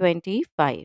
25।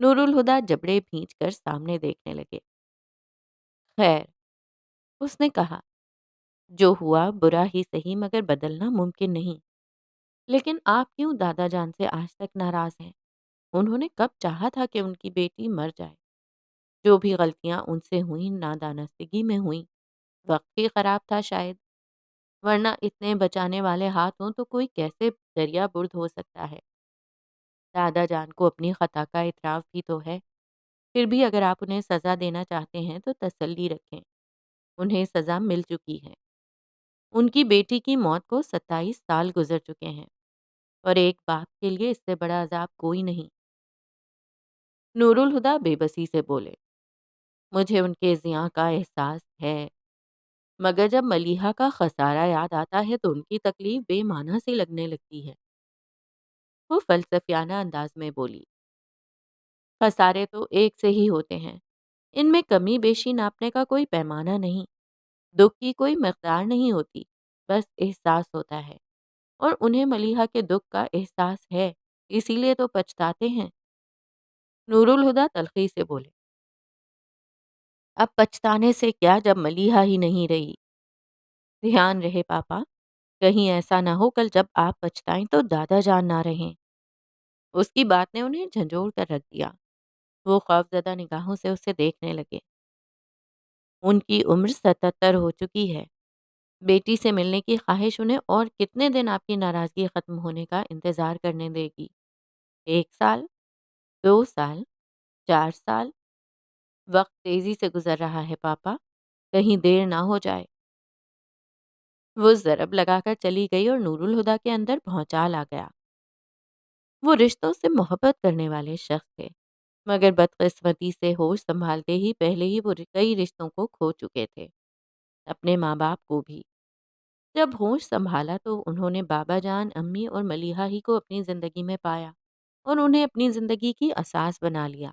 نور الہدا جبڑے بھینچ کر سامنے دیکھنے لگے۔ خیر، اس نے کہا، جو ہوا برا ہی سہی مگر بدلنا ممکن نہیں۔ لیکن آپ کیوں دادا جان سے آج تک ناراض ہیں؟ انہوں نے کب چاہا تھا کہ ان کی بیٹی مر جائے؟ جو بھی غلطیاں ان سے ہوئیں نادانستگی میں ہوئیں، وقت ہی خراب تھا شاید، ورنہ اتنے بچانے والے ہاتھ ہوں تو کوئی کیسے دریا برد ہو سکتا ہے؟ دادا جان کو اپنی خطا کا اعتراف بھی تو ہے۔ پھر بھی اگر آپ انہیں سزا دینا چاہتے ہیں تو تسلی رکھیں، انہیں سزا مل چکی ہے۔ ان کی بیٹی کی موت کو 27 سال گزر چکے ہیں، اور ایک باپ کے لیے اس سے بڑا عذاب کوئی نہیں۔ نور الہدا بے بسی سے بولے، مجھے ان کے زیاں کا احساس ہے، مگر جب ملیحہ کا خسارہ یاد آتا ہے تو ان کی تکلیف بے معنی سی لگنے لگتی ہے۔ وہ فلسفیانہ انداز میں بولی، خسارے تو ایک سے ہی ہوتے ہیں، ان میں کمی بیشی ناپنے کا کوئی پیمانہ نہیں، دکھ کی کوئی مقدار نہیں ہوتی، بس احساس ہوتا ہے، اور انہیں ملیحہ کے دکھ کا احساس ہے، اسی لیے تو پچھتاتے ہیں۔ نور الہدا تلخی سے بولے، اب پچھتانے سے کیا جب ملیحہ ہی نہیں رہی؟ دھیان رہے پاپا، کہیں ایسا نہ ہو کل جب آپ پچھتائیں تو دادا جان نہ رہیں۔ اس کی بات نے انہیں جھنجھوڑ کر رکھ دیا۔ وہ خوفزدہ نگاہوں سے اسے دیکھنے لگے۔ ان کی عمر 77 ہو چکی ہے۔ بیٹی سے ملنے کی خواہش انہیں اور کتنے دن آپ کی ناراضگی ختم ہونے کا انتظار کرنے دے گی؟ 1 سال؟ 2 سال؟ 4 سال؟ وقت تیزی سے گزر رہا ہے پاپا، کہیں دیر نہ ہو جائے۔ وہ ضرب لگا کر چلی گئی اور نور الہدا کے اندر بھونچال آ گیا۔ وہ رشتوں سے محبت کرنے والے شخص تھے، مگر بدقسمتی سے ہوش سنبھالتے ہی پہلے ہی وہ کئی رشتوں کو کھو چکے تھے، اپنے ماں باپ کو بھی۔ جب ہوش سنبھالا تو انہوں نے بابا جان، امی اور ملیحہ ہی کو اپنی زندگی میں پایا اور انہیں اپنی زندگی کی اساس بنا لیا۔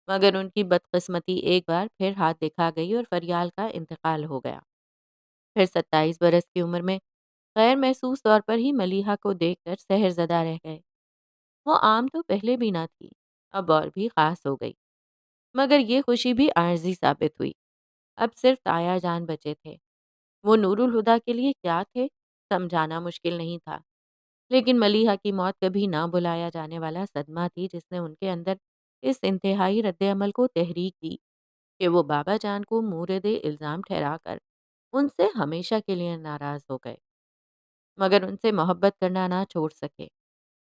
مگر ان کی بدقسمتی ایک بار پھر ہاتھ دکھا گئی اور فریال کا انتقال ہو گیا۔ پھر 27 برس کی عمر میں غیر محسوس طور پر ہی ملیحہ کو دیکھ کر سحر زدہ رہ گئے۔ وہ عام تو پہلے بھی نہ تھی، اب اور بھی خاص ہو گئی، مگر یہ خوشی بھی عارضی ثابت ہوئی۔ اب صرف تایا جان بچے تھے۔ وہ نور الہدا کے لیے کیا تھے سمجھانا مشکل نہیں تھا، لیکن ملیحہ کی موت کبھی نہ بلایا جانے والا صدمہ تھی جس نے ان کے اندر اس انتہائی رد عمل کو تحریک دی کہ وہ بابا جان کو مورد الزام ٹھہرا کر ان سے ہمیشہ کے لیے ناراض ہو گئے، مگر ان سے محبت کرنا نہ چھوڑ سکے،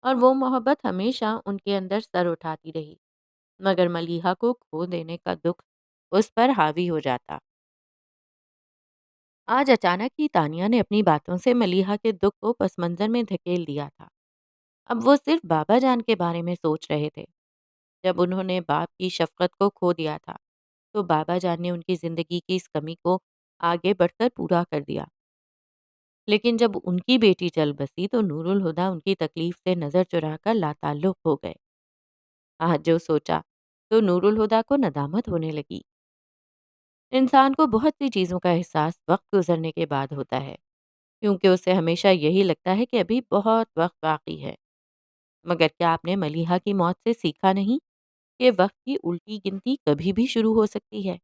اور وہ محبت ہمیشہ ان کے اندر سر اٹھاتی رہی، مگر ملیحہ کو کھو دینے کا دکھ اس پر حاوی ہو جاتا۔ آج اچانک ہی تانیہ نے اپنی باتوں سے ملیحہ کے دکھ کو پس منظر میں دھکیل دیا تھا۔ اب وہ صرف بابا جان کے بارے میں سوچ رہے تھے۔ جب انہوں نے باپ کی شفقت کو کھو دیا تھا تو بابا جان نے ان کی زندگی کی اس کمی کو آگے بڑھ کر پورا کر دیا، لیکن جب ان کی بیٹی چل بسی تو نور الہدا ان کی تکلیف سے نظر چرا کر لاتعلق ہو گئے۔ آج جو سوچا تو نور الہدا کو ندامت ہونے لگی۔ انسان کو بہت سی چیزوں کا احساس وقت گزرنے کے بعد ہوتا ہے، کیونکہ اسے ہمیشہ یہی لگتا ہے کہ ابھی بہت وقت باقی ہے۔ مگر کیا آپ نے ملیحہ کی موت سے سیکھا نہیں کہ وقت کی الٹی گنتی کبھی بھی شروع ہو سکتی ہے؟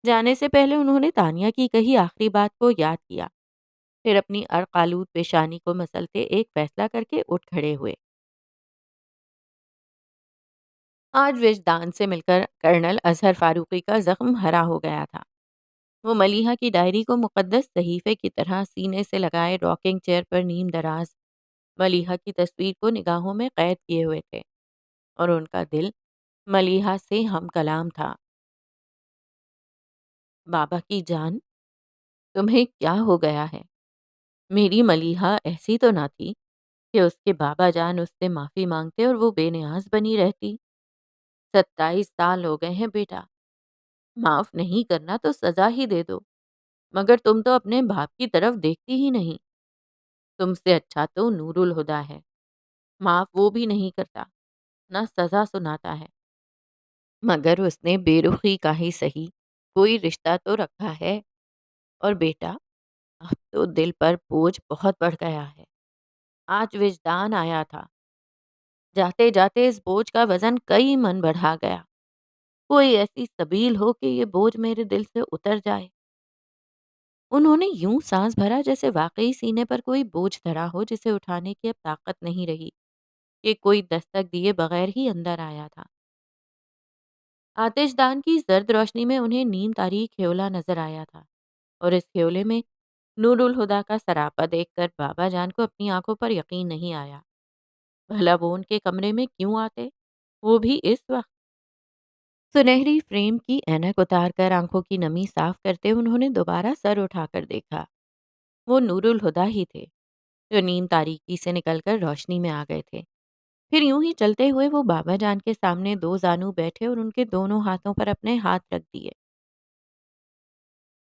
جانے سے پہلے انہوں نے تانیہ کی کہی آخری بات کو یاد کیا، پھر اپنی ارقالود پیشانی کو مسلتے ایک فیصلہ کر کے اٹھ کھڑے ہوئے۔ آج وجدان سے مل کر کرنل اظہر فاروقی کا زخم ہرا ہو گیا تھا۔ وہ ملیحہ کی ڈائری کو مقدس صحیفے کی طرح سینے سے لگائے راکنگ چیئر پر نیم دراز ملیحہ کی تصویر کو نگاہوں میں قید کیے ہوئے تھے، اور ان کا دل ملیحہ سے ہم کلام تھا۔ بابا کی جان، تمہیں کیا ہو گیا ہے؟ میری ملیحہ ایسی تو نہ تھی کہ اس کے بابا جان اس سے معافی مانگتے اور وہ بے نیاز بنی رہتی۔ 27 سال ہو گئے ہیں بیٹا، معاف نہیں کرنا تو سزا ہی دے دو، مگر تم تو اپنے باپ کی طرف دیکھتی ہی نہیں۔ تم سے اچھا تو نور الہدا ہے، معاف وہ بھی نہیں کرتا، نہ سزا سناتا ہے، مگر اس نے بے رخی کا ہی سہی کوئی رشتہ تو رکھا ہے۔ اور بیٹا، اب تو دل پر بوجھ بہت بڑھ گیا ہے۔ آج وجدان آیا تھا، جاتے جاتے اس بوجھ کا وزن کئی من بڑھا گیا۔ کوئی ایسی سبیل ہو کہ یہ بوجھ میرے دل سے اتر جائے۔ انہوں نے یوں سانس بھرا جیسے واقعی سینے پر کوئی بوجھ دھرا ہو جسے اٹھانے کی اب طاقت نہیں رہی، کہ کوئی دستک دیے بغیر ہی اندر آیا تھا۔ آتش دان کی زرد روشنی میں انہیں نیم تاریخ کھیولا نظر آیا تھا، اور اس کھیولے میں نور الہدا کا سراپا دیکھ کر بابا جان کو اپنی آنکھوں پر یقین نہیں آیا۔ بھلا وہ ان کے کمرے میں کیوں آتے؟ وہ بھی اس وقت؟ سنہری فریم کی اینک اتار کر آنکھوں کی نمی صاف کرتے انہوں نے دوبارہ سر اٹھا کر دیکھا۔ وہ نور الہدا ہی تھے، جو نیم تاریکی سے نکل کر روشنی میں آ گئے تھے۔ پھر یوں ہی چلتے ہوئے وہ بابا جان کے سامنے دو زانو بیٹھے اور ان کے دونوں ہاتھوں پر اپنے ہاتھ رکھ دیے۔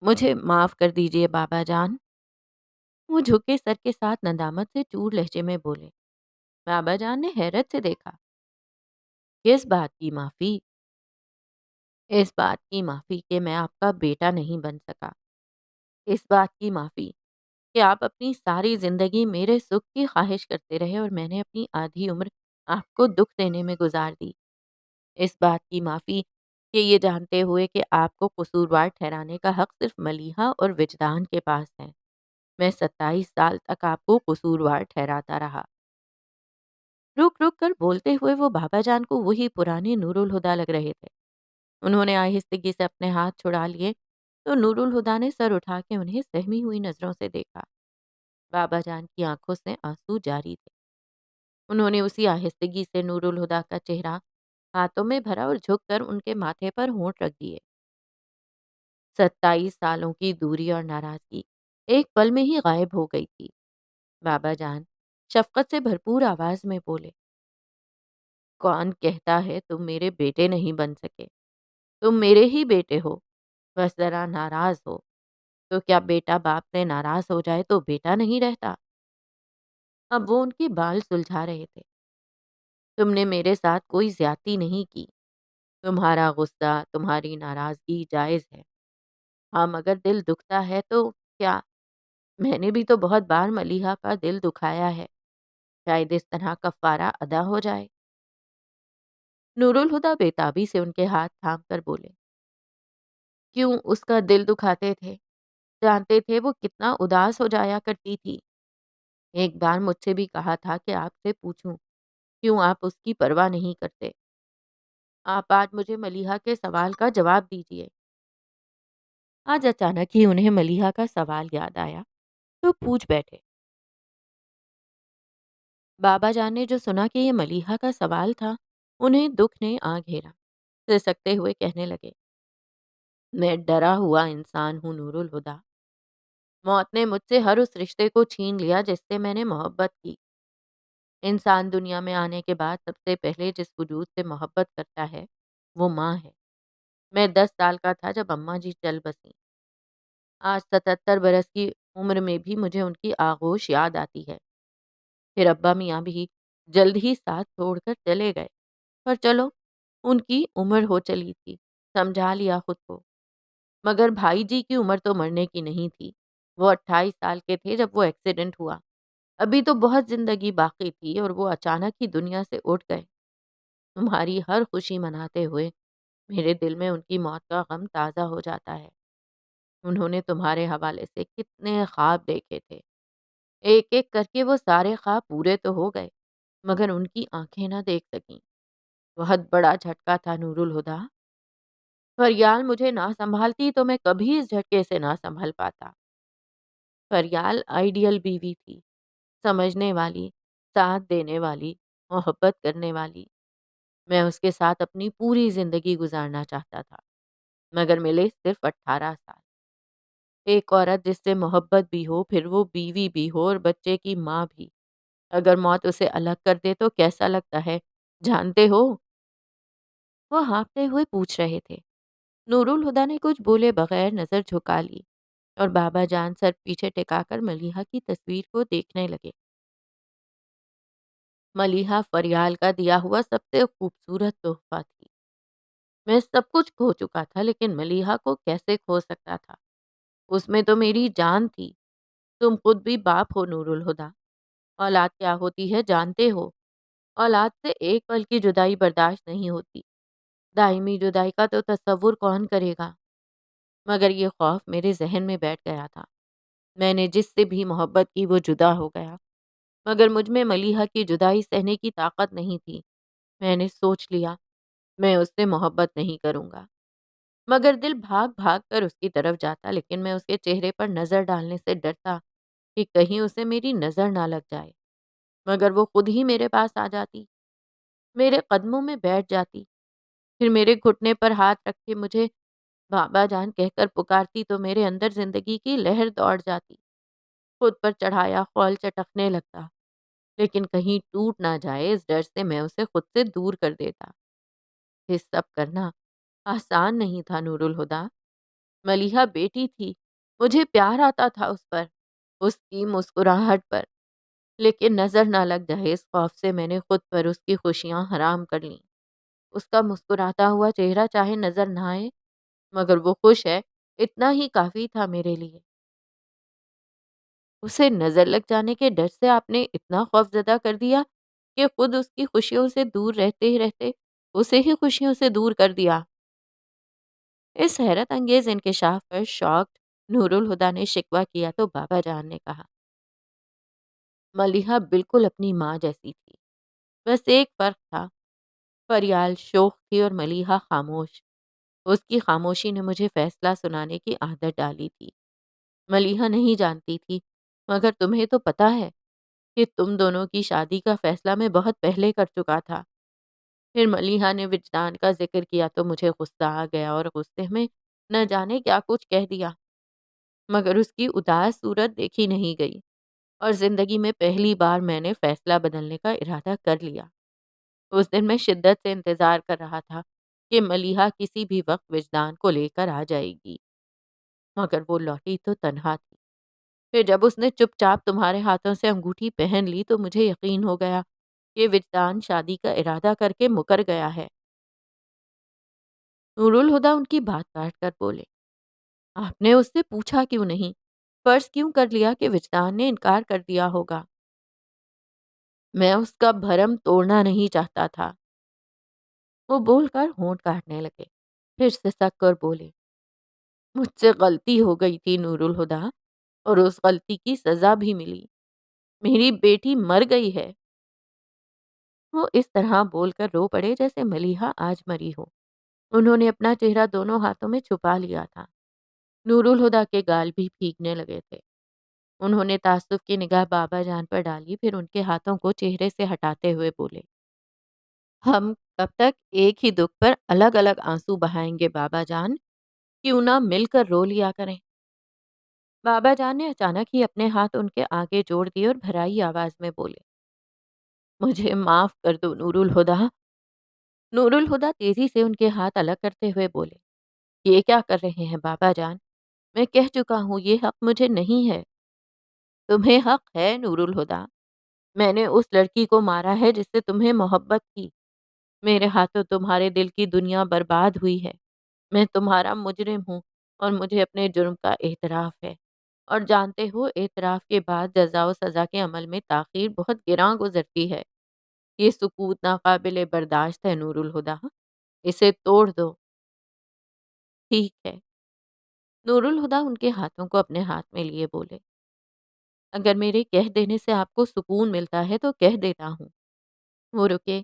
مجھے معاف کر دیجئے بابا جان۔ وہ جھکے سر کے ساتھ ندامت سے چور لہجے میں بولے۔ بابا جان نے حیرت سے دیکھا۔ کس بات کی معافی؟ اس بات کی معافی کہ میں آپ کا بیٹا نہیں بن سکا۔ اس بات کی معافی کہ آپ اپنی ساری زندگی میرے سکھ کی خواہش کرتے رہے اور میں نے اپنی آدھی عمر آپ کو دکھ دینے میں گزار دی۔ اس بات کی معافی کہ یہ جانتے ہوئے کہ آپ کو قصوروار ٹھہرانے کا حق صرف ملیحہ اور وجدان کے پاس ہے، میں 27 سال تک آپ کو قصوروار ٹھہراتا رہا۔ رک رک کر بولتے ہوئے وہ بابا جان کو وہی پرانے نور الہدا لگ رہے تھے۔ انہوں نے آہستگی سے اپنے ہاتھ چھڑا لیے تو نور الہدا نے سر اٹھا کے انہیں سہمی ہوئی نظروں سے دیکھا۔ بابا جان کی آنکھوں سے آنسو جاری تھے۔ انہوں نے اسی آہستگی سے نور الہدا کا چہرہ ہاتھوں میں بھرا اور جھک کر ان کے ماتھے پر ہونٹ رکھ دیے۔ 27 سالوں کی دوری اور ناراضگی ایک پل میں ہی غائب ہو گئی تھی۔ بابا جان شفقت سے بھرپور آواز میں بولے، کون کہتا ہے تم میرے بیٹے نہیں بن سکے؟ تم میرے ہی بیٹے ہو، بس ذرا ناراض ہو۔ تو کیا بیٹا باپ سے ناراض ہو جائے تو بیٹا نہیں رہتا؟ اب وہ ان کے بال سلجھا رہے تھے۔ تم نے میرے ساتھ کوئی زیادتی نہیں کی۔ تمہارا غصہ، تمہاری ناراضگی جائز ہے۔ ہاں مگر دل دکھتا ہے تو کیا؟ میں نے بھی تو بہت بار ملیحہ کا دل دکھایا ہے، شاید اس طرح کفارہ ادا ہو جائے۔ نور الہدا بیتابی سے ان کے ہاتھ تھام کر بولے، کیوں اس کا دل دکھاتے تھے؟ جانتے تھے وہ کتنا اداس ہو جایا کرتی تھی۔ ایک بار مجھ سے بھی کہا تھا کہ آپ سے پوچھوں کیوں آپ اس کی پرواہ نہیں کرتے۔ آپ آج مجھے ملیحہ کے سوال کا جواب دیجیے۔ آج اچانک ہی انہیں ملیحہ کا سوال یاد آیا تو پوچھ بیٹھے۔ بابا جان نے جو سنا کہ یہ ملیحہ کا سوال تھا، انہیں دکھ نے آ گھیرا۔ سسکتے ہوئے کہنے لگے، میں ڈرا ہوا انسان ہوں نور الہدا۔ موت نے مجھ سے ہر اس رشتے کو چھین لیا جس سے میں نے محبت کی۔ انسان دنیا میں آنے کے بعد سب سے پہلے جس وجود سے محبت کرتا ہے وہ ماں ہے۔ میں 10 سال کا تھا جب اماں جی چل بسیں۔ آج 77 برس کی عمر میں بھی مجھے ان کی آغوش یاد آتی ہے۔ پھر ابا میاں بھی جلد ہی ساتھ چھوڑ کر چلے گئے، پر چلو ان کی عمر ہو چلی تھی، سمجھا لیا خود کو۔ مگر بھائی جی کی عمر تو مرنے کی نہیں تھی۔ وہ 28 سال کے تھے جب وہ ایکسیڈنٹ ہوا۔ ابھی تو بہت زندگی باقی تھی اور وہ اچانک ہی دنیا سے اٹھ گئے۔ تمہاری ہر خوشی مناتے ہوئے میرے دل میں ان کی موت کا غم تازہ ہو جاتا ہے۔ انہوں نے تمہارے حوالے سے کتنے خواب دیکھے تھے۔ ایک ایک کر کے وہ سارے خواب پورے تو ہو گئے، مگر ان کی آنکھیں نہ دیکھ سکیں۔ بہت بڑا جھٹکا تھا نور الہدا۔ فریال مجھے نہ سنبھالتی تو میں کبھی اس جھٹکے سے نہ سنبھل پاتا۔ فریال آئیڈیل بیوی تھی، سمجھنے والی، ساتھ دینے والی، محبت کرنے والی۔ میں اس کے ساتھ اپنی پوری زندگی گزارنا چاہتا تھا، مگر ملے صرف 18 سال۔ ایک عورت جس سے محبت بھی ہو، پھر وہ بیوی بھی ہو اور بچے کی ماں بھی، اگر موت اسے الگ کر دے تو کیسا لگتا ہے جانتے ہو؟ وہ ہانپتے ہوئے پوچھ رہے تھے۔ نور الہدا نے کچھ بولے بغیر نظر جھکا لی اور بابا جان سر پیچھے ٹکا کر ملیحہ کی تصویر کو دیکھنے لگے۔ ملیحہ فریال کا دیا ہوا سب سے خوبصورت تحفہ تھی۔ میں سب کچھ کھو چکا تھا لیکن ملیحہ کو کیسے کھو سکتا تھا؟ اس میں تو میری جان تھی۔ تم خود بھی باپ ہو نور الہدا، اولاد کیا ہوتی ہے جانتے ہو؟ اولاد سے ایک پل کی جدائی برداشت نہیں ہوتی، دائمی جدائی کا تو تصور کون کرے گا؟ مگر یہ خوف میرے ذہن میں بیٹھ گیا تھا۔ میں نے جس سے بھی محبت کی وہ جدا ہو گیا، مگر مجھ میں ملیحہ کی جدائی سہنے کی طاقت نہیں تھی۔ میں نے سوچ لیا میں اس سے محبت نہیں کروں گا، مگر دل بھاگ بھاگ کر اس کی طرف جاتا، لیکن میں اس کے چہرے پر نظر ڈالنے سے ڈرتا کہ کہیں اسے میری نظر نہ لگ جائے۔ مگر وہ خود ہی میرے پاس آ جاتی، میرے قدموں میں بیٹھ جاتی، پھر میرے گھٹنے پر ہاتھ رکھ کے مجھے بابا جان کہہ کر پکارتی تو میرے اندر زندگی کی لہر دوڑ جاتی۔ خود پر چڑھایا خول چٹکنے لگتا، لیکن کہیں ٹوٹ نہ جائے اس ڈر سے میں اسے خود سے دور کر دیتا۔ یہ سب کرنا آسان نہیں تھا نور الہدیٰ۔ ملیحہ بیٹی تھی، مجھے پیار آتا تھا اس پر، اس کی مسکراہٹ پر، لیکن نظر نہ لگ جائے اس خوف سے میں نے خود پر اس کی خوشیاں حرام کر لیں۔ اس کا مسکراتا ہوا چہرہ چاہے نظر نہ آئے، مگر وہ خوش ہے اتنا ہی کافی تھا میرے لیے۔ اسے نظر لگ جانے کے ڈر سے آپ نے اتنا خوف زدہ کر دیا کہ خود اس کی خوشیوں سے دور رہتے ہی رہتے اسے ہی خوشیوں سے دور کر دیا۔ اس حیرت انگیز انکشاف پر شاکڈ نور الہدیٰ نے شکوہ کیا تو بابا جان نے کہا، ملیحہ بالکل اپنی ماں جیسی تھی، بس ایک فرق تھا، فریال شوخ تھی اور ملیحہ خاموش۔ اس کی خاموشی نے مجھے فیصلہ سنانے کی عادت ڈالی تھی۔ ملیحہ نہیں جانتی تھی، مگر تمہیں تو پتہ ہے کہ تم دونوں کی شادی کا فیصلہ میں بہت پہلے کر چکا تھا۔ پھر ملیحہ نے وجدان کا ذکر کیا تو مجھے غصہ آ گیا اور غصے میں نہ جانے کیا کچھ کہہ دیا، مگر اس کی اداس صورت دیکھی نہیں گئی اور زندگی میں پہلی بار میں نے فیصلہ بدلنے کا ارادہ کر لیا۔ اس دن میں شدت سے انتظار کر رہا تھا کہ ملیحہ کسی بھی وقت وجدان کو لے کر آ جائے گی، مگر وہ لوٹی تو تنہا تھی۔ پھر جب اس نے چپ چاپ تمہارے ہاتھوں سے انگوٹھی پہن لی تو مجھے یقین ہو گیا کہ وجدان شادی کا ارادہ کر کے مکر گیا ہے۔ نور الہدیٰ ان کی بات کاٹ کر بولے، آپ نے اس سے پوچھا کیوں نہیں؟ فرض کیوں کر لیا کہ وجدان نے انکار کر دیا ہوگا؟ میں اس کا بھرم توڑنا نہیں چاہتا تھا۔ وہ بول کر ہونٹ کاٹنے لگے، پھر سسک کر بولے، مجھ سے غلطی ہو گئی تھی نور الہدیٰ، اور اس غلطی کی سزا بھی ملی۔ میری بیٹی مر گئی ہے۔ وہ اس طرح بول کر رو پڑے جیسے ملیحہ آج مری ہو۔ انہوں نے اپنا چہرہ دونوں ہاتھوں میں چھپا لیا تھا۔ نور الہدیٰ کے گال بھی بھیگنے لگے تھے۔ انہوں نے تعصب کی نگاہ بابا جان پر ڈالی، پھر ان کے ہاتھوں کو چہرے سے ہٹاتے ہوئے بولے، ہم کب تک ایک ہی دکھ پر الگ الگ آنسو بہائیں گے بابا جان؟ کیوں نہ مل کر رو لیا کریں؟ بابا جان نے اچانک ہی اپنے ہاتھ ان کے آگے جوڑ دیے اور بھرائی آواز میں بولے، مجھے معاف کر دو نور الہدیٰ۔ نور الہدیٰ تیزی سے ان کے ہاتھ الگ کرتے ہوئے بولے، یہ کیا کر رہے ہیں بابا جان؟ میں کہہ چکا ہوں یہ حق مجھے نہیں ہے۔ تمہیں حق ہے نور الہدیٰ، میں نے اس لڑکی کو مارا ہے جس سے تمہیں محبت تھی۔ میرے ہاتھوں تمہارے دل کی دنیا برباد ہوئی ہے۔ میں تمہارا مجرم ہوں اور مجھے اپنے جرم کا اعتراف ہے، اور جانتے ہو اعتراف کے بعد جزا و سزا کے عمل میں تاخیر بہت گراں گزرتی ہے۔ یہ سکوت ناقابل برداشت ہے نور الہدیٰ، اسے توڑ دو۔ ٹھیک ہے۔ نور الہدیٰ ان کے ہاتھوں کو اپنے ہاتھ میں لیے بولے، اگر میرے کہہ دینے سے آپ کو سکون ملتا ہے تو کہہ دیتا ہوں۔ وہ رکے،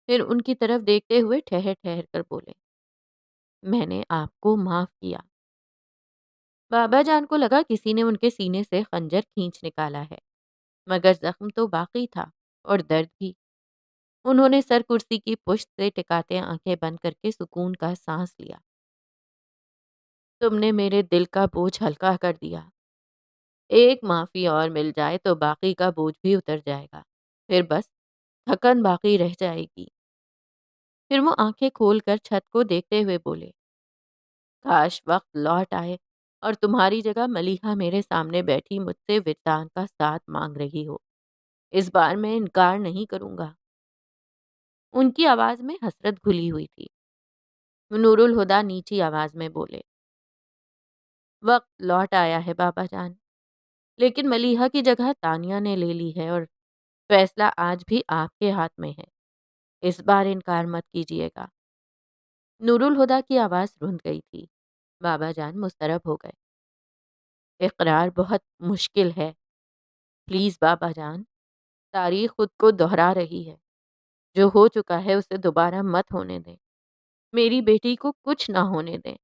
پھر ان کی طرف دیکھتے ہوئے ٹھہر ٹھہر کر بولے، میں نے آپ کو معاف کیا۔ بابا جان کو لگا کسی نے ان کے سینے سے خنجر کھینچ نکالا ہے، مگر زخم تو باقی تھا اور درد بھی۔ انہوں نے سر کرسی کی پشت سے ٹکاتے آنکھیں بند کر کے سکون کا سانس لیا۔ تم نے میرے دل کا بوجھ ہلکا کر دیا۔ ایک معافی اور مل جائے تو باقی کا بوجھ بھی اتر جائے گا، پھر بس تھکن باقی رہ جائے گی۔ پھر وہ آنکھیں کھول کر چھت کو دیکھتے ہوئے بولے، کاش وقت لوٹ آئے اور تمہاری جگہ ملیحہ میرے سامنے بیٹھی مجھ سے وجدان کا ساتھ مانگ رہی ہو۔ اس بار میں انکار نہیں کروں گا۔ ان کی آواز میں حسرت گھلی ہوئی تھی۔ نور الہدیٰ نیچی آواز میں بولے، وقت لوٹ آیا ہے بابا جان، لیکن ملیحہ کی جگہ تانیہ نے لے لی ہے اور فیصلہ آج بھی آپ کے ہاتھ میں ہے۔ اس بار انکار مت کیجیے گا۔ نور الہدیٰ کی آواز رند گئی تھی۔ بابا جان مضطرب ہو گئے۔ اقرار بہت مشکل ہے، پلیز بابا جان، تاریخ خود کو دہرا رہی ہے، جو ہو چکا ہے اسے دوبارہ مت ہونے دیں، میری بیٹی کو کچھ نہ ہونے دیں۔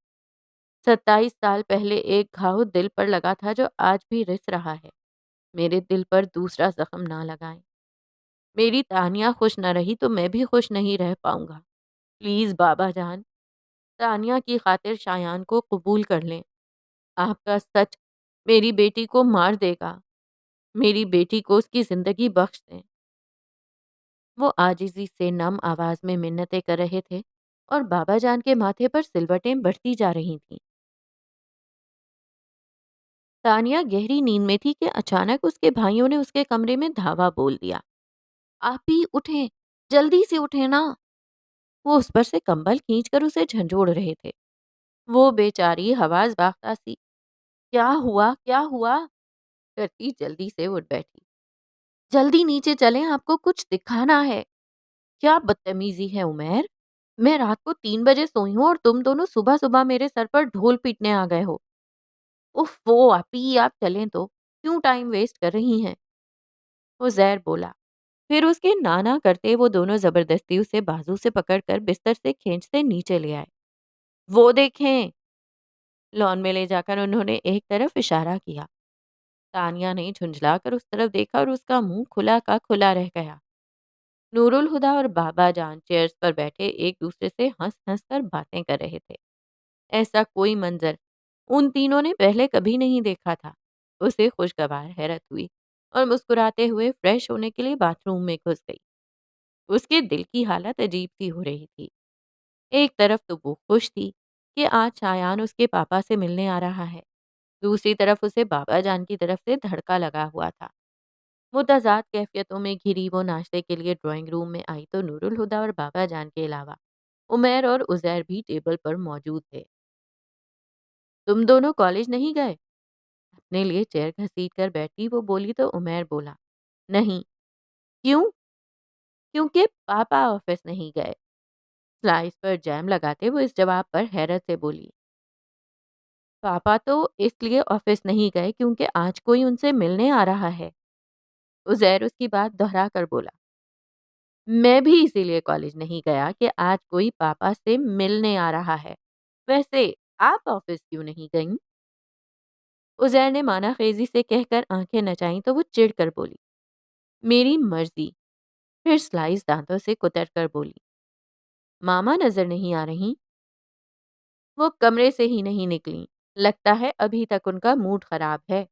27 سال پہلے ایک گھاؤ دل پر لگا تھا جو آج بھی رس رہا ہے، میرے دل پر دوسرا زخم نہ لگائیں۔ میری تانیہ خوش نہ رہی تو میں بھی خوش نہیں رہ پاؤں گا، پلیز بابا جان، تانیہ کی خاطر شایان کو قبول کر لیں۔ آپ کا سچ میری بیٹی کو مار دے گا، میری بیٹی کو اس کی زندگی بخش دیں۔ وہ عاجزی سے نم آواز میں منتیں کر رہے تھے اور بابا جان کے ماتھے پر سلوٹیں بڑھتی جا رہی تھیں۔ تانیہ گہری نیند میں تھی کہ اچانک اس کے بھائیوں نے اس کے کمرے میں دھاوا بول دیا۔ آپ ہی اٹھیں، جلدی سے اٹھیں نا۔ وہ اس پر سے کمبل کھینچ کر اسے جھنجھوڑ رہے تھے۔ وہ بیچاری حواس باختہ سی کیا ہوا کیا ہوا کرتی جلدی سے اٹھ بیٹھی۔ جلدی نیچے چلیں، آپ کو کچھ دکھانا ہے۔ کیا بدتمیزی ہے عمیر، میں رات کو 3 بجے سوئی ہوں اور تم دونوں صبح صبح میرے سر پر ڈھول پیٹنے آ گئے ہو۔ اف وہ آپی، آپ چلیں تو کیوں ٹائم ویسٹ کر رہی ہیں؟ وہ زہر بولا۔ پھر اس کے نانا کرتے وہ دونوں زبردستی اسے بازو سے پکڑ کر بستر سے کھینچتے نیچے لے آئے۔ وہ دیکھیں، لان میں لے جا کر انہوں نے ایک طرف اشارہ کیا۔ تانیہ نے جھنجھلا کر اس طرف دیکھا اور اس کا منہ کھلا کا کھلا رہ گیا۔ نور الہدیٰ اور بابا جان چیئرز پر بیٹھے ایک دوسرے سے ہنس ہنس کر باتیں کر رہے تھے۔ ایسا کوئی منظر ان تینوں نے پہلے کبھی نہیں دیکھا تھا۔ اسے خوشگوار حیرت ہوئی اور مسکراتے ہوئے فریش ہونے کے لیے باتھ روم میں گھس گئی۔ اس کے دل کی حالت عجیب سی ہو رہی تھی۔ ایک طرف تو وہ خوش تھی کہ آج شایان اس کے پاپا سے ملنے آ رہا ہے، دوسری طرف اسے بابا جان کی طرف سے دھڑکا لگا ہوا تھا۔ متضاد کیفیتوں میں گھری وہ ناشتے کے لیے ڈرائنگ روم میں آئی تو نور الہدیٰ اور بابا جان کے علاوہ عمیر اور عزیر بھی ٹیبل پر موجود تھے۔ تم دونوں کالج نہیں گئے؟ اپنے لیے چیئر گھسیٹ کر بیٹھی وہ بولی تو عمیر بولا، نہیں۔ کیوں؟ کیونکہ پاپا آفس نہیں گئے۔ سلائس پر جیم لگاتے وہ اس جواب پر حیرت سے بولی، پاپا تو اس لیے آفس نہیں گئے کیونکہ آج کوئی ان سے ملنے آ رہا ہے۔ عزیر اس کی بات دہرا کر بولا، میں بھی اسی لیے کالج نہیں گیا کہ آج کوئی پاپا سے ملنے آ رہا ہے۔ ویسے آپ آفس کیوں نہیں گئیں؟ عزیر نے مانا خیزی سے کہہ کر آنکھیں نچائیں تو وہ چڑ کر بولی، میری مرضی۔ پھر سلائس دانتوں سے کتر کر بولی، ماما نظر نہیں آ رہی؟ وہ کمرے سے ہی نہیں نکلیں، لگتا ہے ابھی تک ان کا موڈ خراب ہے۔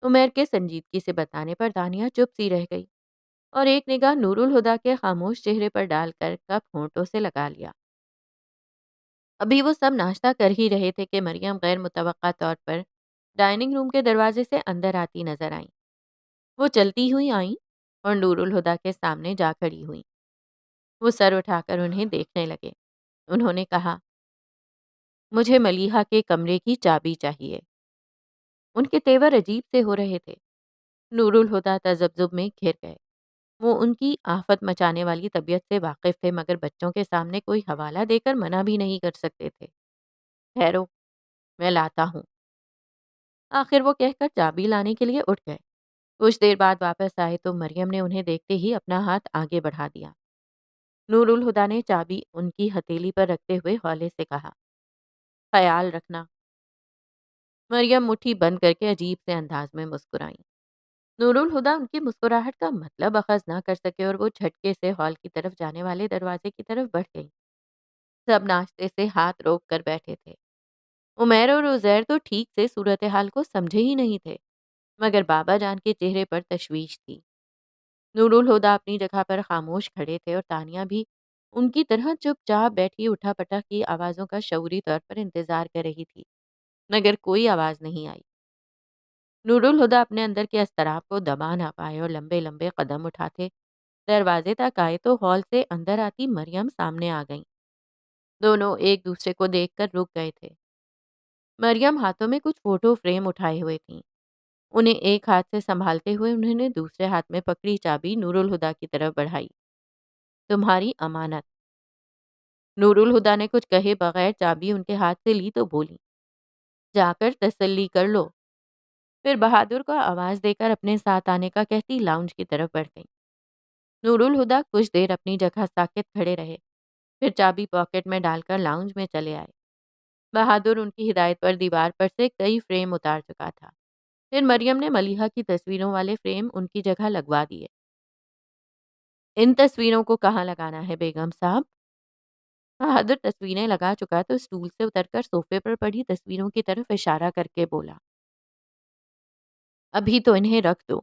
عمیر کے سنجیدگی سے بتانے پر دانیہ چپ سی رہ گئی اور ایک نگاہ نور الہدیٰ کے خاموش چہرے پر ڈال کر کپ ہونٹوں سے لگا لیا۔ ابھی وہ سب ناشتہ کر ہی رہے تھے کہ مریم غیر متوقع طور پر ڈائننگ روم کے دروازے سے اندر آتی نظر آئیں۔ وہ چلتی ہوئی آئیں اور نور الہدیٰ کے سامنے جا کھڑی ہوئیں۔ وہ سر اٹھا کر انہیں دیکھنے لگے۔ انہوں نے کہا، مجھے ملیحہ کے کمرے کی چابی چاہیے۔ ان کے تیور عجیب سے ہو رہے تھے۔ نور الہدیٰ تذبذب میں گھر گئے۔ وہ ان کی آفت مچانے والی طبیعت سے واقف تھے مگر بچوں کے سامنے کوئی حوالہ دے کر منع بھی نہیں کر سکتے تھے۔ ٹھہرو، میں لاتا ہوں۔ آخر وہ کہہ کر چابی لانے کے لیے اٹھ گئے۔ کچھ دیر بعد واپس آئے تو مریم نے انہیں دیکھتے ہی اپنا ہاتھ آگے بڑھا دیا۔ نور الہدیٰ نے چابی ان کی ہتھیلی پر رکھتے ہوئے ہولے سے کہا، خیال رکھنا۔ مریم مٹھی بند کر کے عجیب سے انداز میں مسکرائیں۔ نور الہدیٰ ان کی مسکراہٹ کا مطلب اخذ نہ کر سکے اور وہ جھٹکے سے ہال کی طرف جانے والے دروازے کی طرف بڑھ گئی۔ سب ناشتے سے ہاتھ روک کر بیٹھے تھے۔ عمیر اور عزیر تو ٹھیک سے صورتحال کو سمجھے ہی نہیں تھے مگر بابا جان کے چہرے پر تشویش تھی۔ نور الہدیٰ اپنی جگہ پر خاموش کھڑے تھے اور تانیہ بھی ان کی طرح چپ چاپ بیٹھی اٹھا پٹا کی آوازوں کا شعوری طور پر انتظار کر رہی تھی مگر کوئی آواز نہیں آئی۔ نور الہدیٰ اپنے اندر کے اضطراب کو دبا نہ پائے اور لمبے لمبے قدم اٹھاتے دروازے تک آئے تو ہال سے اندر آتی مریم سامنے آ گئیں۔ دونوں ایک دوسرے کو دیکھ کر رک گئے تھے۔ مریم ہاتھوں میں کچھ فوٹو فریم اٹھائے ہوئے تھیں۔ انہیں ایک ہاتھ سے سنبھالتے ہوئے انہوں نے دوسرے ہاتھ میں پکڑی چابی نور الہدیٰ کی طرف بڑھائی۔ تمہاری امانت۔ نور الہدا نے کچھ کہے بغیر چابی ان کے ہاتھ سے لی تو بولی، جا کر تسلی کر لو۔ پھر بہادر کو آواز دے کر اپنے ساتھ آنے کا کہتی لاؤنج کی طرف بڑھ گئی۔ نور الہدا کچھ دیر اپنی جگہ ساکت کھڑے رہے، پھر چابی پاکٹ میں ڈال کر لاؤنج میں چلے آئے۔ بہادر ان کی ہدایت پر دیوار پر سے کئی فریم اتار چکا تھا۔ پھر مریم نے ملیحہ کی تصویروں والے فریم ان کی جگہ لگوا دیے۔ ان تصویروں کو کہاں لگانا ہے بیگم صاحب؟ بہادر تصویریں لگا چکا تو اسٹول سے اتر کر صوفے پر پڑی تصویروں کی طرف اشارہ کر کے بولا، ابھی تو انہیں رکھ دو،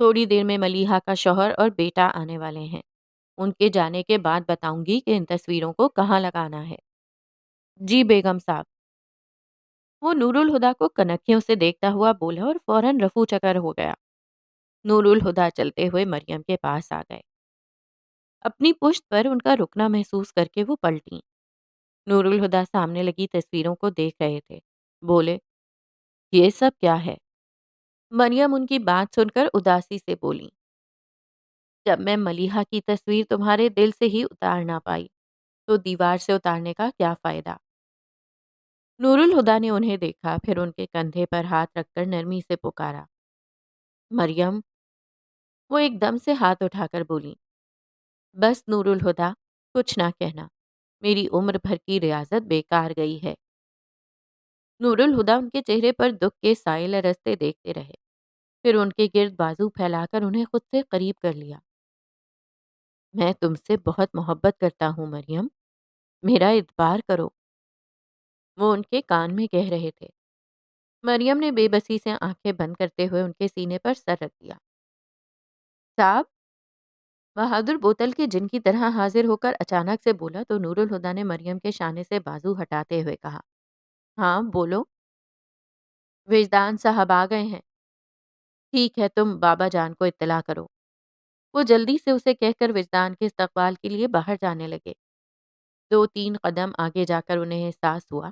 تھوڑی دیر میں ملیحہ کا شوہر اور بیٹا آنے والے ہیں، ان کے جانے کے بعد بتاؤں گی کہ ان تصویروں کو کہاں لگانا ہے۔ جی بیگم صاحب۔ وہ نور الہدا کو کنکھیوں سے دیکھتا ہوا بولا اور فوراً رفو چکر ہو گیا۔ نور الہدا چلتے ہوئے مریم کے پاس آ گئے۔ اپنی پشت پر ان کا رکنا محسوس کر کے وہ پلٹیں۔ نور الہدا سامنے لگی تصویروں کو دیکھ رہے تھے۔ بولے، یہ سب کیا ہے؟ مریم ان کی بات سن کر اداسی سے بولی، جب میں ملیحہ کی تصویر تمہارے دل سے ہی اتار نہ پائی تو دیوار سے اتارنے کا کیا فائدہ؟ نور الہدا نے انہیں دیکھا، پھر ان کے کندھے پر ہاتھ رکھ کر نرمی سے پکارا، مریم۔ وہ ایک دم سے ہاتھ اٹھا کر بولی، بس نور الہدا، کچھ نہ کہنا، میری عمر بھر کی ریاضت بیکار گئی ہے۔ نور الہدا ان کے چہرے پر دکھ کے سائے لرزتے دیکھتے رہے، پھر ان کے گرد بازو پھیلا کر انہیں خود سے قریب کر لیا۔ میں تم سے بہت محبت کرتا ہوں مریم، میرا اعتبار کرو، وہ ان کے کان میں کہہ رہے تھے۔ مریم نے بے بسی سے آنکھیں بند کرتے ہوئے ان کے سینے پر سر رکھ دیا۔ صاحب، بہادر بوتل کے جن کی طرح حاضر ہو کر اچانک سے بولا تو نور الہدا نے مریم کے شانے سے بازو ہٹاتے ہوئے کہا، ہاں بولو۔ وجدان صاحب آ گئے ہیں۔ ٹھیک ہے، تم بابا جان کو اطلاع کرو۔ وہ جلدی سے اسے کہہ کر وجدان کے استقبال کے لیے باہر جانے لگے۔ 2-3 قدم آگے جا کر انہیں احساس ہوا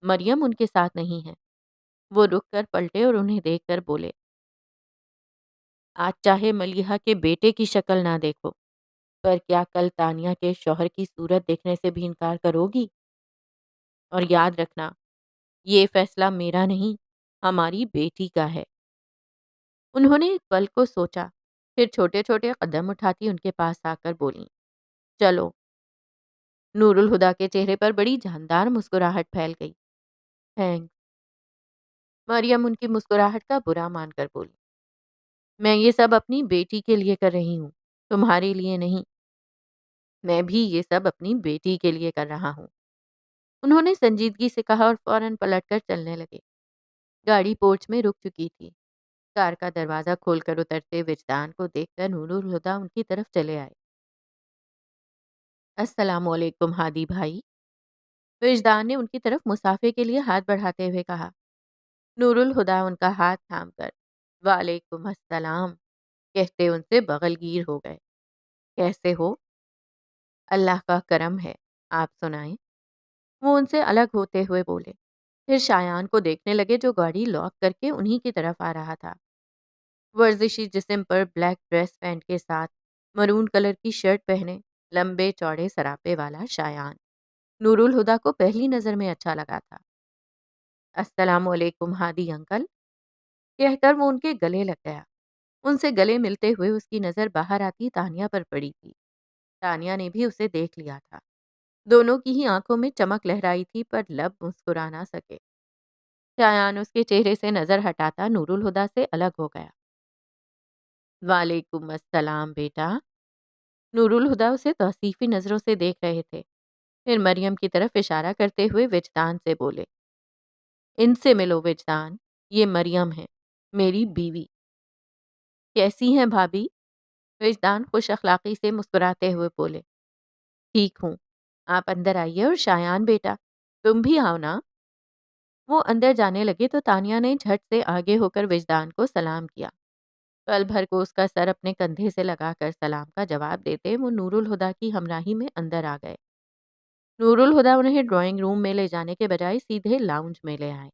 مریم ان کے ساتھ نہیں ہے۔ وہ رک کر پلٹے اور انہیں دیکھ کر بولے، آج چاہے ملیحہ کے بیٹے کی شکل نہ دیکھو، پر کیا کل تانیہ کے شوہر کی صورت دیکھنے سے بھی انکار کرو گی؟ اور یاد رکھنا، یہ فیصلہ میرا نہیں، ہماری بیٹی کا ہے۔ انہوں نے ایک پل کو سوچا، پھر چھوٹے چھوٹے قدم اٹھاتی ان کے پاس آ کر بولیں، چلو۔ نور الہدا کے چہرے پر بڑی جاندار مسکراہٹ پھیل گئی۔ تھینکس۔ مریم ان کی مسکراہٹ کا برا مان کر بولی، میں یہ سب اپنی بیٹی کے لیے کر رہی ہوں، تمہارے لیے نہیں۔ میں بھی یہ سب اپنی بیٹی کے لیے کر رہا ہوں، انہوں نے سنجیدگی سے کہا اور فوراً پلٹ کر چلنے لگے۔ گاڑی پورچ میں رک چکی تھی۔ کار کا دروازہ کھول کر اترتے وجدان کو دیکھ کر نور الہدا ان کی طرف چلے آئے۔ السلام علیکم ہادی بھائی۔ وجدان نے ان کی طرف مسافے کے لیے ہاتھ بڑھاتے ہوئے کہا۔ نور الہدا ان کا ہاتھ تھام کر وعلیکم السلام کہتے ان سے بغل گیر ہو گئے۔ کیسے ہو؟ اللہ کا کرم ہے، آپ سنائیں؟ وہ ان سے الگ ہوتے ہوئے بولے، پھر شایان کو دیکھنے لگے جو گاڑی لاک کر کے انہی کی طرف آ رہا تھا۔ ورزشی جسم پر بلیک ڈریس پینٹ کے ساتھ مرون کلر کی شرٹ پہنے، لمبے چوڑے سراپے والا شایان نور الہدا کو پہلی نظر میں اچھا لگا تھا۔ السلام علیکم ہادی انکل کہہ کر وہ ان کے گلے لگ گیا۔ ان سے گلے ملتے ہوئے اس کی نظر باہر آتی تانیہ پر پڑی تھی۔ تانیہ نے بھی اسے دیکھ لیا تھا۔ دونوں کی ہی آنکھوں میں چمک لہرائی تھی پر لب مسکرا نہ سکے۔ شایان اس کے چہرے سے نظر ہٹاتا نور الہدا سے الگ ہو گیا۔ وعلیکم السلام بیٹا۔ نور الہدا اسے توصیفی نظروں سے دیکھ رہے تھے، پھر مریم کی طرف اشارہ کرتے ہوئے وجدان سے بولے، ان سے ملو وجدان، یہ مریم ہے، میری بیوی۔ کیسی ہیں بھابھی؟ وجدان خوش اخلاقی سے مسکراتے ہوئے بولے، ٹھیک ہوں، آپ اندر آئیے اور شایان بیٹا تم بھی آؤ نا۔ وہ اندر جانے لگے تو تانیہ نے جھٹ سے آگے ہو کر وجدان کو سلام کیا۔ پل بھر کو اس کا سر اپنے کندھے سے لگا کر سلام کا جواب دیتے وہ نور الہدا کی ہمراہی میں اندر آ گئے۔ نور الہدا انہیں ڈرائنگ روم میں لے جانے کے بجائے سیدھے لاؤنج میں لے آئے۔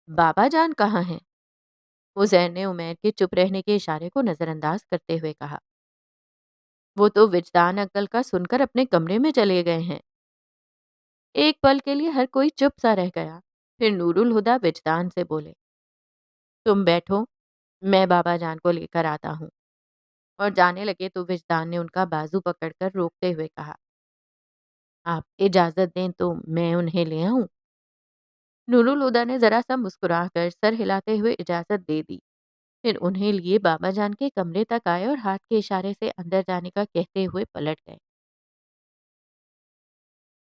بابا جان کہاں ہیں؟ وہ زیر نے عمیر کے چپ رہنے کے اشارے کو نظر انداز کرتے ہوئے کہا۔ وہ تو وجدان انکل کا سن کر اپنے کمرے میں چلے گئے ہیں۔ ایک پل کے لیے ہر کوئی چپ سا رہ گیا۔ پھر نور الہدیٰ وجدان سے بولے، تم بیٹھو، میں بابا جان کو لے کر آتا ہوں۔ اور جانے لگے تو وجدان نے ان کا بازو پکڑ کر روکتے ہوئے کہا، آپ اجازت دیں تو میں انہیں لے آؤں؟ نور الہدیٰ نے ذرا سا مسکرا کر سر ہلاتے ہوئے اجازت دے دی۔ پھر انہیں لیے بابا جان کے کمرے تک آئے اور ہاتھ کے اشارے سے اندر جانے کا کہتے ہوئے پلٹ گئے۔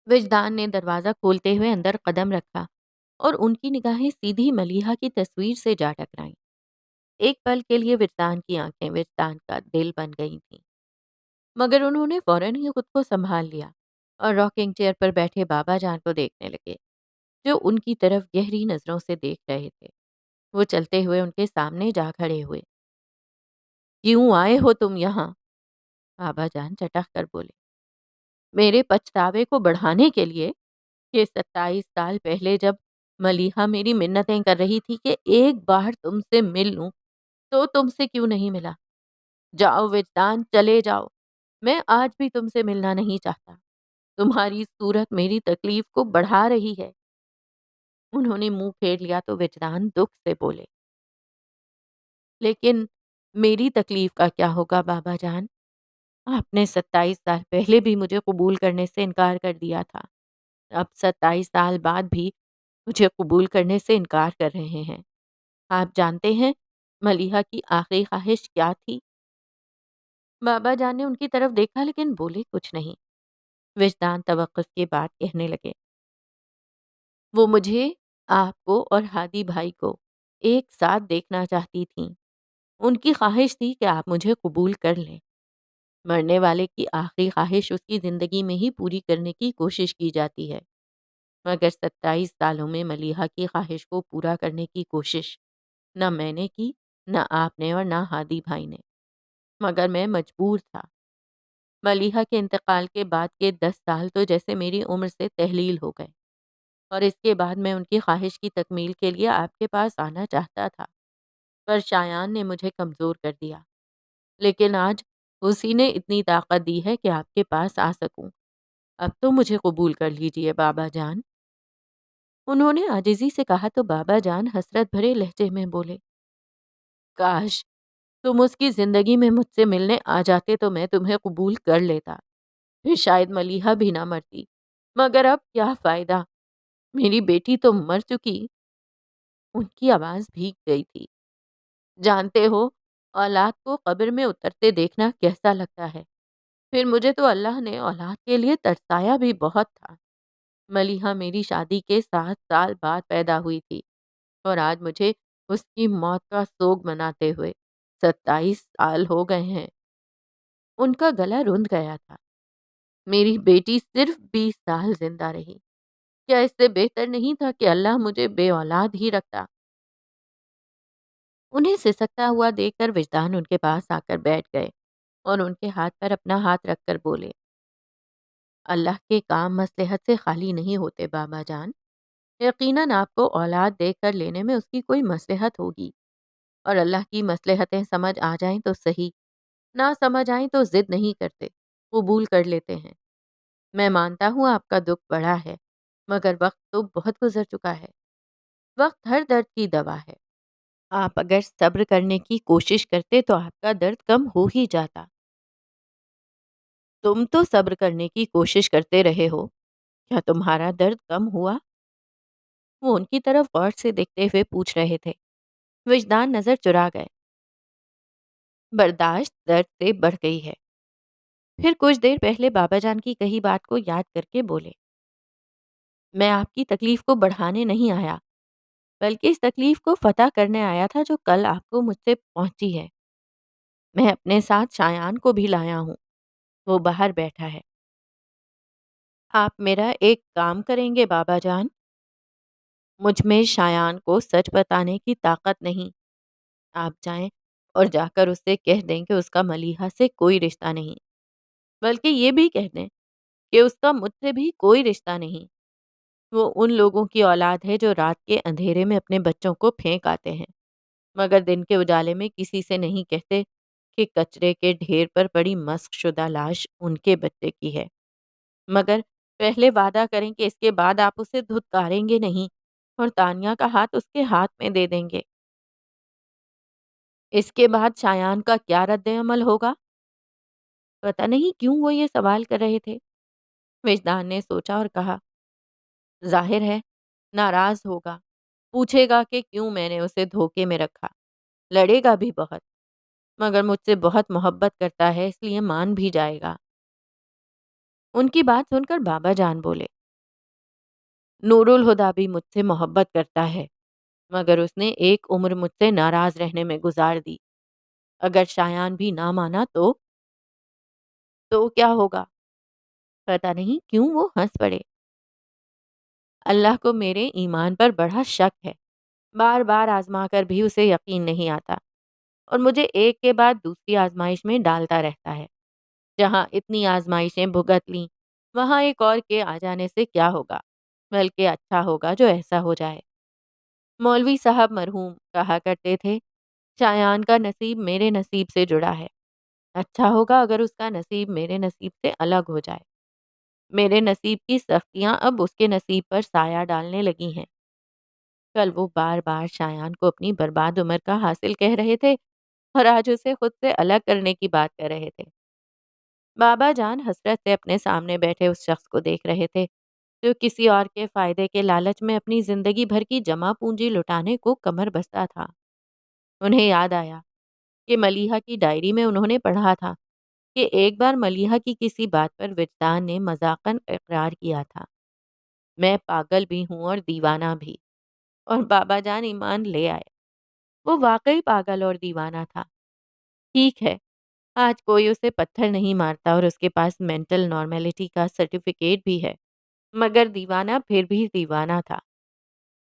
وجدان نے دروازہ کھولتے ہوئے اندر قدم رکھا اور ان کی نگاہیں سیدھی ملیحہ کی تصویر سے جا ٹکرائیں۔ ایک پل کے لیے وجدان کی آنکھیں وجدان کا دل بن گئی تھیں، مگر انہوں نے فوراً ہی خود کو سنبھال لیا اور راکنگ چیئر پر بیٹھے بابا جان کو دیکھنے لگے، جو ان کی طرف گہری نظروں سے دیکھ رہے تھے۔ وہ چلتے ہوئے ان کے سامنے جا کھڑے ہوئے۔ کیوں آئے ہو تم یہاں؟ بابا جان چٹک کر بولے، میرے پچھتاوے کو بڑھانے کے لیے کہ 27 سال پہلے جب ملیحہ میری منتیں کر رہی تھی کہ ایک بار تم سے مل لوں تو تم سے کیوں نہیں ملا؟ جاؤ وجدان، چلے جاؤ، میں آج بھی تم سے ملنا نہیں چاہتا۔ تمہاری صورت میری تکلیف کو بڑھا رہی ہے۔ انہوں نے منہ پھیر لیا تو وجدان دکھ سے بولے، لیکن میری تکلیف کا کیا ہوگا بابا جان؟ آپ نے 27 سال پہلے بھی مجھے قبول کرنے سے انکار کر دیا تھا۔ اب 27 سال بعد بھی مجھے قبول کرنے سے انکار کر رہے ہیں۔ آپ جانتے ہیں ملیحہ کی آخری خواہش کیا تھی؟ بابا جان نے ان کی طرف دیکھا لیکن بولے کچھ نہیں۔ وجدان توقف کے بعد کہنے لگے، وہ مجھے، آپ کو اور ہادی بھائی کو ایک ساتھ دیکھنا چاہتی تھیں۔ ان کی خواہش تھی کہ آپ مجھے قبول کر لیں۔ مرنے والے کی آخری خواہش اس کی زندگی میں ہی پوری کرنے کی کوشش کی جاتی ہے، مگر 27 سالوں میں ملیحہ کی خواہش کو پورا کرنے کی کوشش نہ میں نے کی، نہ آپ نے اور نہ ہادی بھائی نے، مگر میں مجبور تھا۔ ملیحہ کے انتقال کے بعد کے 10 سال تو جیسے میری عمر سے تحلیل ہو گئے، اور اس کے بعد میں ان کی خواہش کی تکمیل کے لیے آپ کے پاس آنا چاہتا تھا، پر شایان نے مجھے کمزور کر دیا۔ لیکن آج اسی نے اتنی طاقت دی ہے کہ آپ کے پاس آ سکوں۔ اب تو مجھے قبول کر لیجئے بابا جان۔ انہوں نے عاجزی سے کہا تو بابا جان حسرت بھرے لہجے میں بولے، کاش تم اس کی زندگی میں مجھ سے ملنے آ جاتے تو میں تمہیں قبول کر لیتا، پھر شاید ملیحہ بھی نہ مرتی، مگر اب کیا فائدہ، میری بیٹی تو مر چکی۔ ان کی آواز بھیگ گئی تھی۔ جانتے ہو اولاد کو قبر میں اترتے دیکھنا کیسا لگتا ہے؟ پھر مجھے تو اللہ نے اولاد کے لیے ترسایا بھی بہت تھا۔ ملیحہ میری شادی کے 7 سال بعد پیدا ہوئی تھی، اور آج مجھے اس کی موت کا سوگ مناتے ہوئے 27 سال ہو گئے ہیں۔ ان کا گلا رند گیا تھا۔ میری بیٹی صرف 20 سال زندہ رہی۔ کیا اس سے بہتر نہیں تھا کہ اللہ مجھے بے اولاد ہی رکھتا؟ انہیں سسکتا ہوا دیکھ کر وجدان ان کے پاس آ کر بیٹھ گئے اور ان کے ہاتھ پر اپنا ہاتھ رکھ کر بولے، اللہ کے کام مصلحت سے خالی نہیں ہوتے بابا جان۔ یقیناً آپ کو اولاد دیکھ کر لینے میں اس کی کوئی مصلحت ہوگی، اور اللہ کی مصلحتیں سمجھ آ جائیں تو صحیح، نہ سمجھ آئیں تو ضد نہیں کرتے، قبول کر لیتے ہیں۔ میں مانتا ہوں آپ کا دکھ بڑا ہے، مگر وقت تو بہت گزر چکا ہے۔ وقت ہر درد کی دوا ہے۔ آپ اگر صبر کرنے کی کوشش کرتے تو آپ کا درد کم ہو ہی جاتا۔ تم تو صبر کرنے کی کوشش کرتے رہے ہو، کیا تمہارا درد کم ہوا؟ وہ ان کی طرف غور سے دیکھتے ہوئے پوچھ رہے تھے۔ وجدان نظر چرا گئے۔ برداشت درد سے بڑھ گئی ہے۔ پھر کچھ دیر پہلے بابا جان کی کہی بات کو یاد کر کے بولے، میں آپ کی تکلیف کو بڑھانے نہیں آیا، بلکہ اس تکلیف کو فتح کرنے آیا تھا جو کل آپ کو مجھ سے پہنچی ہے۔ میں اپنے ساتھ شایان کو بھی لایا ہوں، وہ باہر بیٹھا ہے۔ آپ میرا ایک کام کریں گے بابا جان؟ مجھ میں شایان کو سچ بتانے کی طاقت نہیں۔ آپ جائیں اور جا کر اس سے کہہ دیں کہ اس کا ملیحہ سے کوئی رشتہ نہیں، بلکہ یہ بھی کہہ دیں کہ اس کا مجھ سے بھی کوئی رشتہ نہیں۔ وہ ان لوگوں کی اولاد ہے جو رات کے اندھیرے میں اپنے بچوں کو پھینک آتے ہیں، مگر دن کے اجالے میں کسی سے نہیں کہتے کہ کچرے کے ڈھیر پر پڑی مسخ شدہ لاش ان کے بچے کی ہے، مگر پہلے وعدہ کریں کہ اس کے بعد آپ اسے دھتکاریں گے نہیں اور تانیہ کا ہاتھ اس کے ہاتھ میں دے دیں گے۔ اس کے بعد شایان کا کیا رد عمل ہوگا؟ پتہ نہیں کیوں وہ یہ سوال کر رہے تھے۔ وجدان نے سوچا اور کہا، ظاہر ہے ناراض ہوگا، پوچھے گا کہ کیوں میں نے اسے دھوکے میں رکھا، لڑے گا بھی بہت، مگر مجھ سے بہت محبت کرتا ہے اس لیے مان بھی جائے گا۔ ان کی بات سن کر بابا جان بولے، نور الہدیٰ بھی مجھ سے محبت کرتا ہے، مگر اس نے ایک عمر مجھ سے ناراض رہنے میں گزار دی۔ اگر شایان بھی نہ مانا تو کیا ہوگا؟ پتہ نہیں کیوں وہ ہنس پڑے۔ اللہ کو میرے ایمان پر بڑا شک ہے، بار بار آزما کر بھی اسے یقین نہیں آتا اور مجھے ایک کے بعد دوسری آزمائش میں ڈالتا رہتا ہے۔ جہاں اتنی آزمائشیں بھگت لیں وہاں ایک اور کے آ جانے سے کیا ہوگا، بلکہ اچھا ہوگا جو ایسا ہو جائے۔ مولوی صاحب مرحوم کہا کرتے تھے، شایان کا نصیب میرے نصیب سے جڑا ہے، اچھا ہوگا اگر اس کا نصیب میرے نصیب سے الگ ہو جائے۔ میرے نصیب کی سختیاں اب اس کے نصیب پر سایہ ڈالنے لگی ہیں۔ کل وہ بار بار شایان کو اپنی برباد عمر کا حاصل کہہ رہے تھے اور آج اسے خود سے الگ کرنے کی بات کر رہے تھے۔ بابا جان حسرت سے اپنے سامنے بیٹھے اس شخص کو دیکھ رہے تھے جو کسی اور کے فائدے کے لالچ میں اپنی زندگی بھر کی جمع پونجی لٹانے کو کمر بستہ تھا۔ انہیں یاد آیا کہ ملیحہ کی ڈائری میں انہوں نے پڑھا تھا کہ ایک بار ملیحہ کی کسی بات پر وجدان نے مذاقاً اقرار کیا تھا، میں پاگل بھی ہوں اور دیوانہ بھی، اور بابا جان ایمان لے آئے، وہ واقعی پاگل اور دیوانہ تھا۔ ٹھیک ہے، آج کوئی اسے پتھر نہیں مارتا اور اس کے پاس مینٹل نارمیلٹی کا سرٹیفکیٹ بھی ہے، مگر دیوانہ پھر بھی دیوانہ تھا،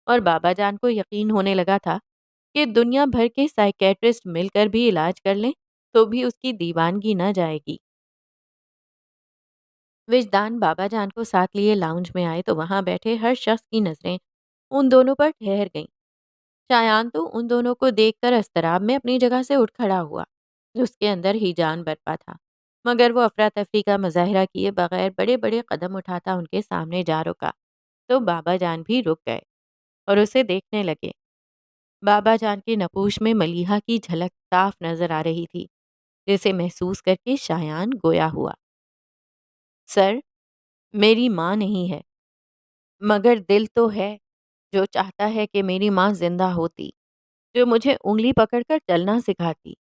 اور بابا جان کو یقین ہونے لگا تھا کہ دنیا بھر کے سائیکیٹرسٹ مل کر بھی علاج کر لیں تو بھی اس کی دیوانگی نہ جائے گی۔ وجدان بابا جان کو ساتھ لیے لاؤنج میں آئے تو وہاں بیٹھے ہر شخص کی نظریں ان دونوں پر ٹھہر گئیں۔ شایان تو ان دونوں کو دیکھ کر اضطراب میں اپنی جگہ سے اٹھ کھڑا ہوا، اس کے اندر ہی جان برپا تھا، مگر وہ افراتفری کا مظاہرہ کیے بغیر بڑے بڑے قدم اٹھاتا ان کے سامنے جا رکا تو بابا جان بھی رک گئے اور اسے دیکھنے لگے۔ بابا جان کے نقوش میں ملیحہ کی جھلک صاف نظر آ رہی تھی، جسے محسوس کر کے شایان گویا ہوا، سر، میری ماں نہیں ہے، مگر دل تو ہے جو چاہتا ہے کہ میری ماں زندہ ہوتی، جو مجھے انگلی پکڑ کر چلنا سکھاتی،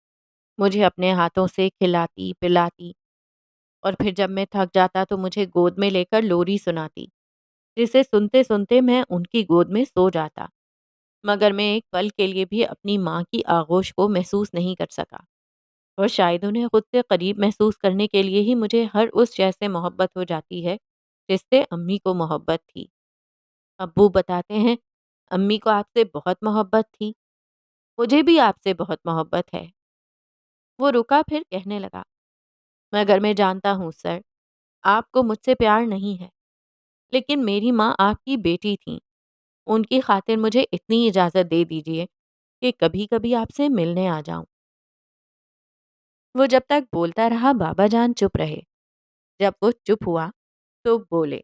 مجھے اپنے ہاتھوں سے کھلاتی پلاتی، اور پھر جب میں تھک جاتا تو مجھے گود میں لے کر لوری سناتی، جسے سنتے سنتے میں ان کی گود میں سو جاتا، مگر میں ایک پل کے لیے بھی اپنی ماں کی آغوش کو محسوس نہیں کر سکا، اور شاید انہیں خود سے قریب محسوس کرنے کے لیے ہی مجھے ہر اس شے سے محبت ہو جاتی ہے جس سے امی کو محبت تھی۔ ابو بتاتے ہیں امی کو آپ سے بہت محبت تھی، مجھے بھی آپ سے بہت محبت ہے۔ وہ رکا پھر کہنے لگا، مگر میں جانتا ہوں سر، آپ کو مجھ سے پیار نہیں ہے، لیکن میری ماں آپ کی بیٹی تھیں، ان کی خاطر مجھے اتنی اجازت دے دیجیے کہ کبھی کبھی آپ سے ملنے آ جاؤں۔ وہ جب تک بولتا رہا بابا جان چپ رہے، جب وہ چپ ہوا تو بولے،